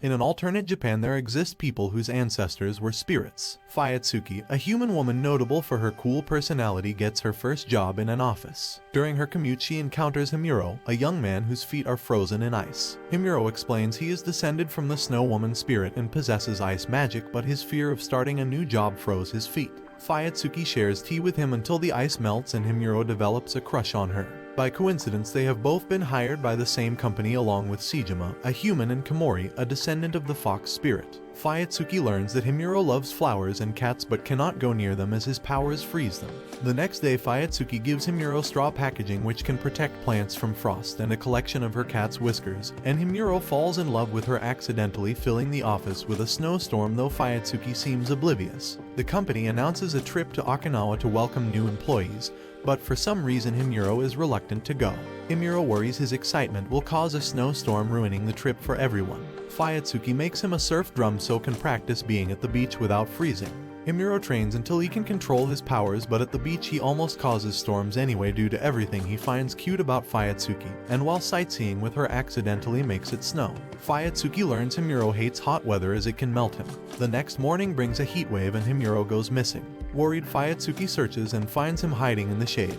In an alternate Japan, there exist people whose ancestors were spirits. Fuyutsuki, a human woman notable for her cool personality, gets her first job in an office. During her commute, she encounters Himuro, a young man whose feet are frozen in ice. Himuro explains he is descended from the snow woman spirit and possesses ice magic, but his fear of starting a new job froze his feet. Fuyutsuki shares tea with him until the ice melts and Himuro develops a crush on her. By coincidence, they have both been hired by the same company along with Sejima, a human, and Komori, a descendant of the fox spirit. Fuyutsuki learns that Himuro loves flowers and cats but cannot go near them as his powers freeze them. The next day, Fuyutsuki gives Himuro straw packaging which can protect plants from frost and a collection of her cat's whiskers, and Himuro falls in love with her, accidentally filling the office with a snowstorm, though Fuyutsuki seems oblivious. The company announces a trip to Okinawa to welcome new employees, but for some reason Himuro is reluctant to go. Himuro worries his excitement will cause a snowstorm, ruining the trip for everyone. Fuyutsuki makes him a surf drum so can practice being at the beach without freezing. Himuro trains until he can control his powers, but at the beach he almost causes storms anyway due to everything he finds cute about Fuyutsuki, and while sightseeing with her accidentally makes it snow. Fuyutsuki learns Himuro hates hot weather as it can melt him. The next morning brings a heat wave and Himuro goes missing. Worried, Fuyutsuki searches and finds him hiding in the shade,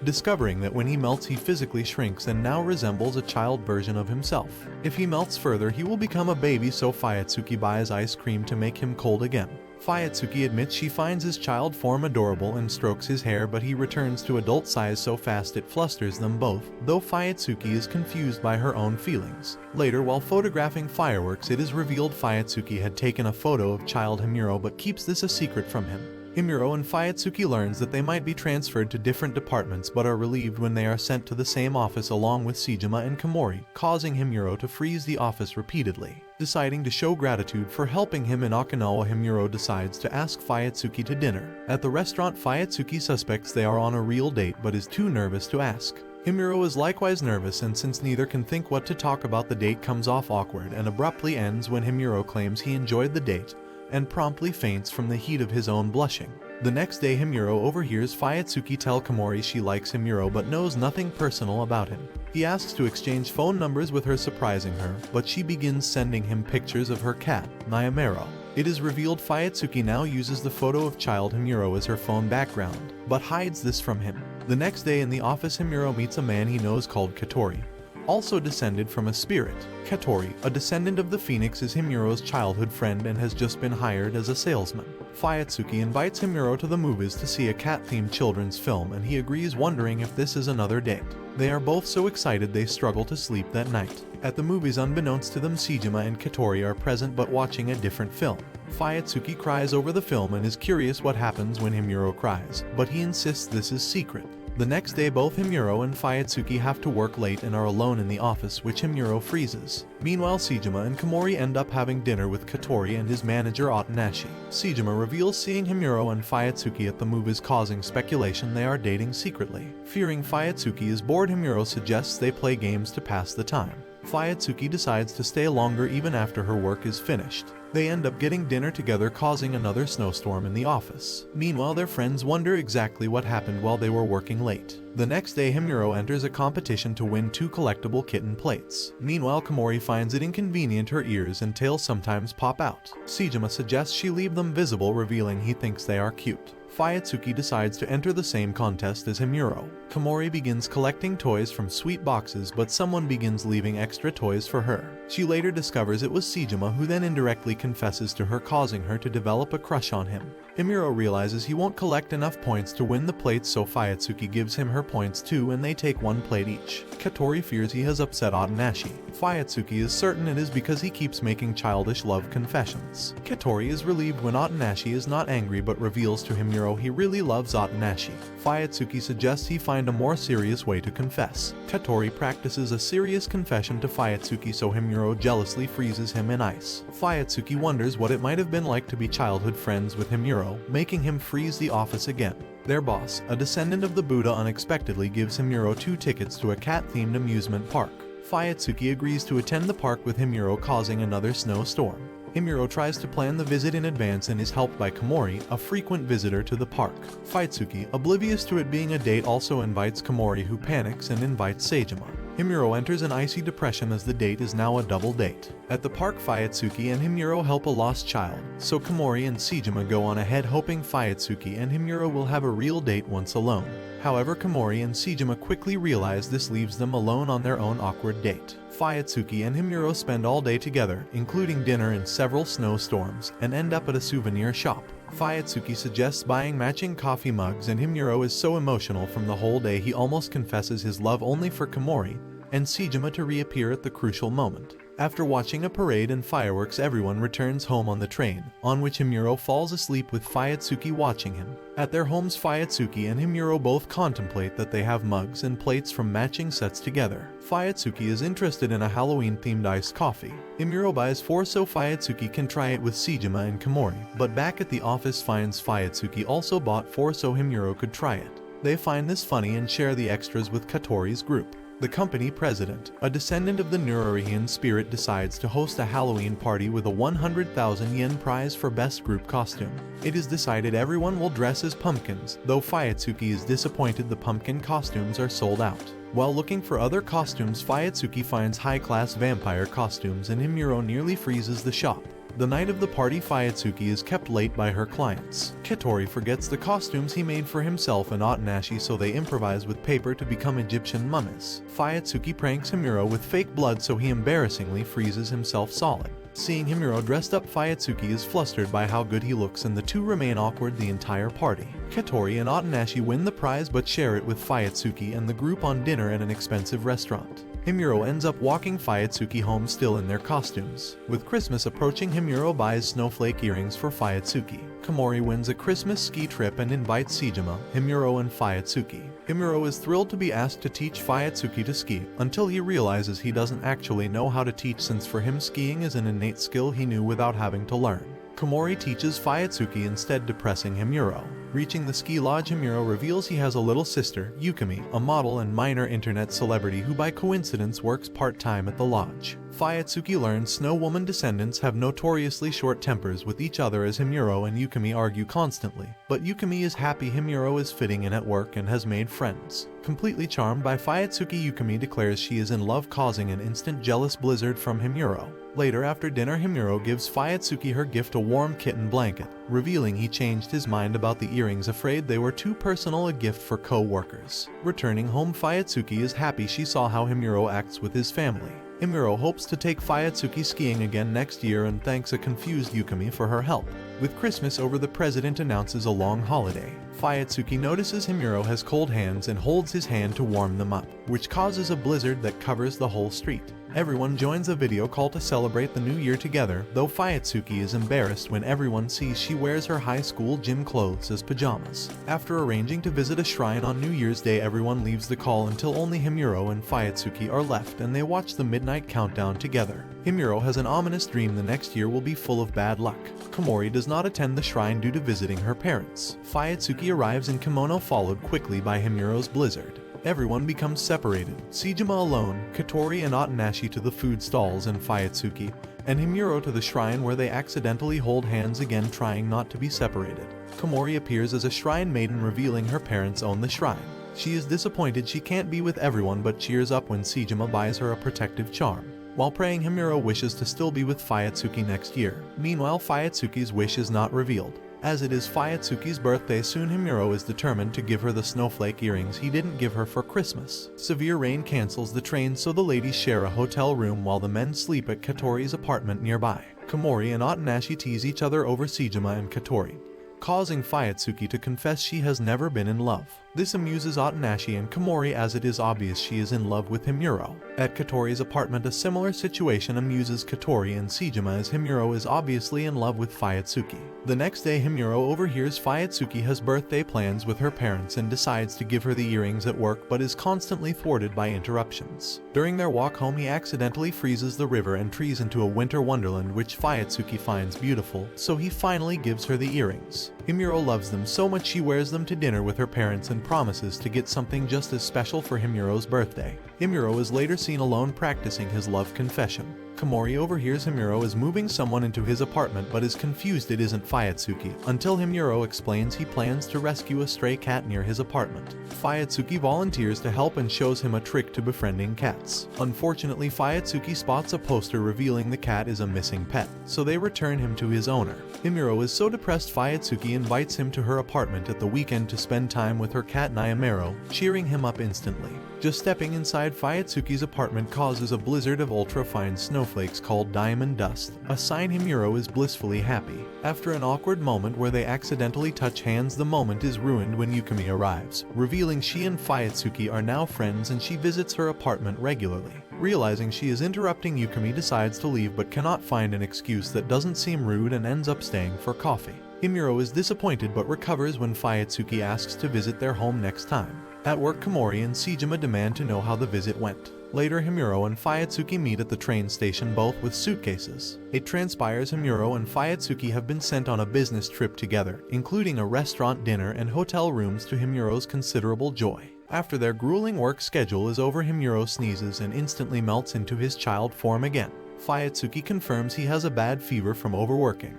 discovering that when he melts he physically shrinks and now resembles a child version of himself. If he melts further he will become a baby, so Fuyutsuki buys ice cream to make him cold again. Fuyutsuki admits she finds his child form adorable and strokes his hair, but he returns to adult size so fast it flusters them both, though Fuyutsuki is confused by her own feelings. Later, while photographing fireworks, it is revealed Fuyutsuki had taken a photo of child Himuro but keeps this a secret from him. Himuro and Fuyutsuki learns that they might be transferred to different departments but are relieved when they are sent to the same office along with Sejima and Komori, causing Himuro to freeze the office repeatedly. Deciding to show gratitude for helping him in Okinawa, Himuro decides to ask Fuyutsuki to dinner. At the restaurant, Fuyutsuki suspects they are on a real date but is too nervous to ask. Himuro is likewise nervous, and since neither can think what to talk about, the date comes off awkward and abruptly ends when Himuro claims he enjoyed the date and promptly faints from the heat of his own blushing. The next day, Himuro overhears Fuyutsuki tell Komori she likes Himuro but knows nothing personal about him. He asks to exchange phone numbers with her, surprising her, but she begins sending him pictures of her cat, Nayamero. It is revealed Fuyutsuki now uses the photo of child Himuro as her phone background, but hides this from him. The next day in the office, Himuro meets a man he knows called Katori, also descended from a spirit. Katori, a descendant of the phoenix, is Himuro's childhood friend and has just been hired as a salesman. Fuyutsuki invites Himuro to the movies to see a cat-themed children's film, and he agrees, wondering if this is another date. They are both so excited they struggle to sleep that night. At the movies, unbeknownst to them, Sejima and Katori are present but watching a different film. Fuyutsuki cries over the film and is curious what happens when Himuro cries, but he insists this is secret. The next day, both Himuro and Fuyutsuki have to work late and are alone in the office, which Himuro freezes. Meanwhile, Sejima and Komori end up having dinner with Katori and his manager Otanashi. Sejima reveals seeing Himuro and Fuyutsuki at the movies, causing speculation they are dating secretly. Fearing Fuyutsuki is bored, Himuro suggests they play games to pass the time. Fuyutsuki decides to stay longer even after her work is finished. They end up getting dinner together, causing another snowstorm in the office. Meanwhile, their friends wonder exactly what happened while they were working late. The next day, Himuro enters a competition to win 2 collectible kitten plates. Meanwhile, Komori finds it inconvenient her ears and tail sometimes pop out. Sejima suggests she leave them visible, revealing he thinks they are cute. Fuyutsuki decides to enter the same contest as Himuro. Komori begins collecting toys from sweet boxes, but someone begins leaving extra toys for her. She later discovers it was Sejima, who then indirectly confesses to her, causing her to develop a crush on him. Himuro realizes he won't collect enough points to win the plates, so Fuyutsuki gives him her points too, and they take 1 plate each. Katori fears he has upset Otanashi. Fuyutsuki is certain it is because he keeps making childish love confessions. Katori is relieved when Otanashi is not angry but reveals to Himuro he really loves Otanashi. Fuyutsuki suggests he find a more serious way to confess. Katori practices a serious confession to Fuyutsuki, so Himuro jealously freezes him in ice. Fuyutsuki wonders what it might have been like to be childhood friends with Himuro, making him freeze the office again. Their boss, a descendant of the Buddha, unexpectedly gives Himuro 2 tickets to a cat-themed amusement park. Fuyutsuki agrees to attend the park with Himuro, causing another snowstorm. Himuro tries to plan the visit in advance and is helped by Komori, a frequent visitor to the park. Fuyutsuki, oblivious to it being a date, also invites Komori, who panics and invites Sejima. Himuro enters an icy depression as the date is now a double date. At the park, Fuyutsuki and Himuro help a lost child, so Komori and Sejima go on ahead hoping Fuyutsuki and Himuro will have a real date once alone. However, Komori and Sejima quickly realize this leaves them alone on their own awkward date. Fuyutsuki and Himuro spend all day together, including dinner in several snowstorms, and end up at a souvenir shop. Fuyutsuki suggests buying matching coffee mugs, and Himuro is so emotional from the whole day he almost confesses his love only for Komori and Sejima to reappear at the crucial moment. After watching a parade and fireworks, everyone returns home on the train, on which Himuro falls asleep with Fuyutsuki watching him. At their homes, Fuyutsuki and Himuro both contemplate that they have mugs and plates from matching sets together. Fuyutsuki is interested in a Halloween-themed iced coffee. Himuro buys 4 so Fuyutsuki can try it with Sejima and Komori, but back at the office finds Fuyutsuki also bought 4 so Himuro could try it. They find this funny and share the extras with Katori's group. The company president, a descendant of the Neurorian spirit, decides to host a Halloween party with a 100,000 yen prize for best group costume. It is decided everyone will dress as pumpkins, though Fuyutsuki is disappointed the pumpkin costumes are sold out. While looking for other costumes, Fuyutsuki finds high-class vampire costumes and Himuro nearly freezes the shop. The night of the party, Fuyutsuki is kept late by her clients. Katori forgets the costumes he made for himself and Otonashi, so they improvise with paper to become Egyptian mummies. Fuyutsuki pranks Himuro with fake blood, so he embarrassingly freezes himself solid. Seeing Himuro dressed up, Fuyutsuki is flustered by how good he looks, and the two remain awkward the entire party. Katori and Otonashi win the prize but share it with Fuyutsuki and the group on dinner at an expensive restaurant. Himuro ends up walking Fuyutsuki home still in their costumes. With Christmas approaching, Himuro buys snowflake earrings for Fuyutsuki. Komori wins a Christmas ski trip and invites Sejima, Himuro, and Fuyutsuki. Himuro is thrilled to be asked to teach Fuyutsuki to ski, until he realizes he doesn't actually know how to teach, since for him skiing is an innate skill he knew without having to learn. Komori teaches Fuyutsuki instead, depressing Himuro. Reaching the ski lodge, Himuro reveals he has a little sister, Yukimi, a model and minor internet celebrity who by coincidence works part-time at the lodge. Fuyutsuki learns Snow Woman descendants have notoriously short tempers with each other, as Himuro and Yukimi argue constantly, but Yukimi is happy Himuro is fitting in at work and has made friends. Completely charmed by Fuyutsuki, Yukimi declares she is in love, causing an instant jealous blizzard from Himuro. Later, after dinner, Himuro gives Fuyutsuki her gift, a warm kitten blanket, revealing he changed his mind about the earrings, afraid they were too personal a gift for co-workers. Returning home, Fuyutsuki is happy she saw how Himuro acts with his family. Himuro hopes to take Fuyutsuki skiing again next year and thanks a confused Yukimi for her help. With Christmas over, the president announces a long holiday. Fuyutsuki notices Himuro has cold hands and holds his hand to warm them up, which causes a blizzard that covers the whole street. Everyone joins a video call to celebrate the new year together, though Fuyutsuki is embarrassed when everyone sees she wears her high school gym clothes as pajamas. After arranging to visit a shrine on New Year's Day, everyone leaves the call until only Himuro and Fuyutsuki are left, and they watch the midnight countdown together. Himuro has an ominous dream the next year will be full of bad luck. Komori does not attend the shrine due to visiting her parents. Fuyutsuki arrives in kimono, followed quickly by Himuro's blizzard. Everyone becomes separated, Sejima alone, Katori and Otonashi to the food stalls, and Fuyutsuki and Himuro to the shrine, where they accidentally hold hands again, trying not to be separated. Komori appears as a shrine maiden, revealing her parents own the shrine. She is disappointed she can't be with everyone, but cheers up when Sejima buys her a protective charm. While praying, Himuro wishes to still be with Fuyutsuki next year. Meanwhile, Fuyutsuki's wish is not revealed. As it is Fuyutsuki's birthday soon, Himuro is determined to give her the snowflake earrings he didn't give her for Christmas. Severe rain cancels the train, so the ladies share a hotel room while the men sleep at Katori's apartment nearby. Komori and Otonashi tease each other over Sejima and Katori, causing Fuyutsuki to confess she has never been in love. This amuses Otonashi and Komori, as it is obvious she is in love with Himuro. At Katori's apartment, a similar situation amuses Katori and Sejima, as Himuro is obviously in love with Fuyutsuki. The next day, Himuro overhears Fuyutsuki has birthday plans with her parents and decides to give her the earrings at work, but is constantly thwarted by interruptions. During their walk home, he accidentally freezes the river and trees into a winter wonderland, which Fuyutsuki finds beautiful, so he finally gives her the earrings. Himuro loves them so much she wears them to dinner with her parents and promises to get something just as special for Himuro's birthday. Himuro is later seen alone practicing his love confession. Komori overhears Himuro is moving someone into his apartment but is confused it isn't Fuyutsuki, until Himuro explains he plans to rescue a stray cat near his apartment. Fuyutsuki volunteers to help and shows him a trick to befriending cats. Unfortunately, Fuyutsuki spots a poster revealing the cat is a missing pet, so they return him to his owner. Himuro is so depressed Fuyutsuki invites him to her apartment at the weekend to spend time with her cat Himuro, cheering him up instantly. Just stepping inside Fuyutsuki's apartment causes a blizzard of ultra-fine snowflakes called diamond dust, a sign Himuro is blissfully happy. After an awkward moment where they accidentally touch hands, the moment is ruined when Yukimi arrives, revealing she and Fuyutsuki are now friends and she visits her apartment regularly. Realizing she is interrupting, Yukimi decides to leave but cannot find an excuse that doesn't seem rude and ends up staying for coffee. Himuro is disappointed but recovers when Fuyutsuki asks to visit their home next time. At work, Komori and Sejima demand to know how the visit went. Later, Himuro and Fuyutsuki meet at the train station, both with suitcases. It transpires Himuro and Fuyutsuki have been sent on a business trip together, including a restaurant dinner and hotel rooms to Himuro's considerable joy. After their grueling work schedule is over, Himuro sneezes and instantly melts into his child form again. Fuyutsuki confirms he has a bad fever from overworking,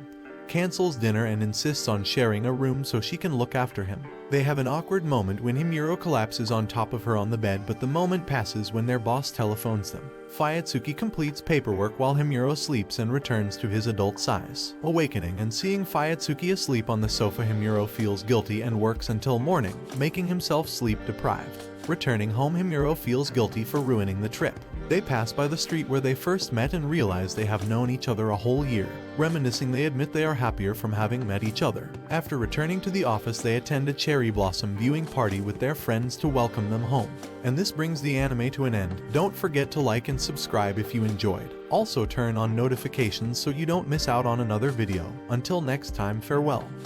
cancels dinner and insists on sharing a room so she can look after him. They have an awkward moment when Himuro collapses on top of her on the bed, but the moment passes when their boss telephones them. Fuyutsuki completes paperwork while Himuro sleeps and returns to his adult size. Awakening and seeing Fuyutsuki asleep on the sofa, Himuro feels guilty and works until morning, making himself sleep deprived. Returning home, Himuro feels guilty for ruining the trip. They pass by the street where they first met and realize they have known each other a whole year. Reminiscing, they admit they are happier from having met each other. After returning to the office, they attend a cherry blossom viewing party with their friends to welcome them home. And this brings the anime to an end. Don't forget to like and subscribe if you enjoyed. Also turn on notifications so you don't miss out on another video. Until next time, farewell.